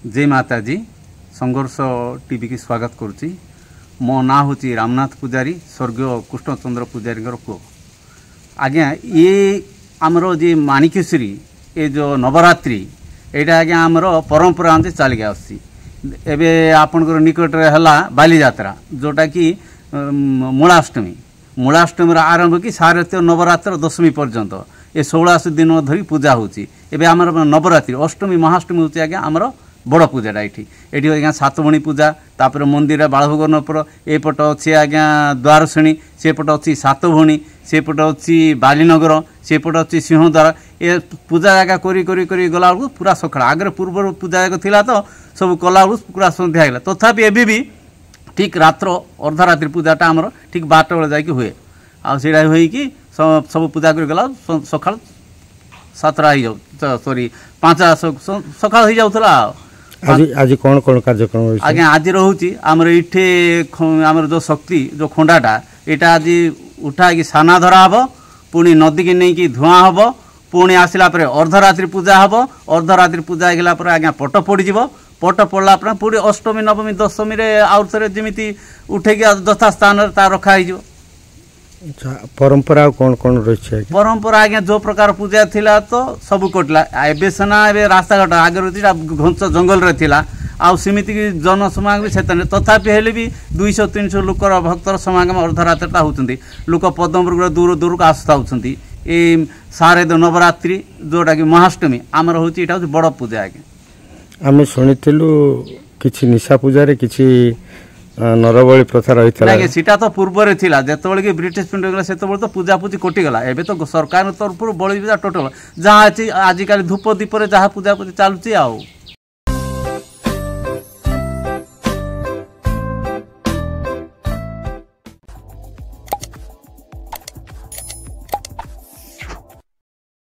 जय माताजी संघर्ष टीवी की स्वागत करुच्ची। मो ना हूँ रामनाथ पूजारी स्वर्गीय कृष्णचंद्र पूजारी पुओ। आज्ञा ये आमर जी माणिकेश्वरी ये जो नवरात्रि यहाँ आज्ञा आमर परंपरा अंत चलिक आसी। आपणकर निकट है बाली यात्रा जोटा कि मूलाष्टमी आरंभ कि शारदीय नवरात्र दशमी पर्यंत ये 16 दिन धरी पूजा होची। एबे आमर नवरात्रि अष्टमी महाअष्टमी होची आज्ञा आमर बड़ पूजाटा ये आज्ञा सातभणी पूजा तापर मंदिर बालभोगनपुर एपट अच्छे आज्ञा द्वारश्रेणी सेपट अच्छी सातभणी सेपट अच्छी बालीनगर सेपट अच्छी सिंहद्वार ये पूजा जगह करी गला बेलू पूरा सकाळ आगे पूर्व पूजा जगह थिला तो सब कला बेलू पूरा सन्ध्या है। तथापि एबे भी ठीक रात्र अर्धरात्रि पूजाटा आमर ठीक 12 बेले जाकि हुए आटा होईकि सब पूजा कर गला सकाळ 7टा हो जाऊ सॉरी 5टा सकाळ हो जाउथला। आज कौन कौन कार्यक्रम आज्ञा आज रोचे आमर इठे आमर जो शक्ति जो खंडाटा यहाँ आज उठा कि साना धरा हम पुणी नदी की नहीं कि धुआं हम पुणी आसला अर्धरात्रि पूजा हम अर्धरात्रि पूजा होगा पर आज्ञा पट पड़ पट पड़ला पुणी अष्टमी नवमी दशमी आउ थे जमी उठे यथा स्थान रखाई। परंपरा कौन कौन रही परंपरा आज्ञा जो प्रकार पूजा थिला तो सब कटला एबे सना एबे रास्ता घाट आगे घंच जंगल रे थिला आउ सिमिति जन समागम भी तथापि हेले भी 200-300 लोकर भक्तर समागम अर्धरात्रिटा होउछंती। लोक पद्मपुर दूर दूर को आस्था होउछंती। ए शारद नवरात्रि जोटा कि महाअष्टमी आमर होउची एटा बड़ पूजा आज्ञा। आमे सुनिथिलु किछि निशा पूजा रे किछि नरबली प्रथा रही सीटा तो पूर्व थिला जेतबेले कि ब्रिटिश पिंड से तो पूजा पूजी कटिगला एबे तो सरकार तरफ बलि पूजा टोटल जहाँ अच्छी आजिकल धूप दीप जहाँ पूजा पूजी चलुची।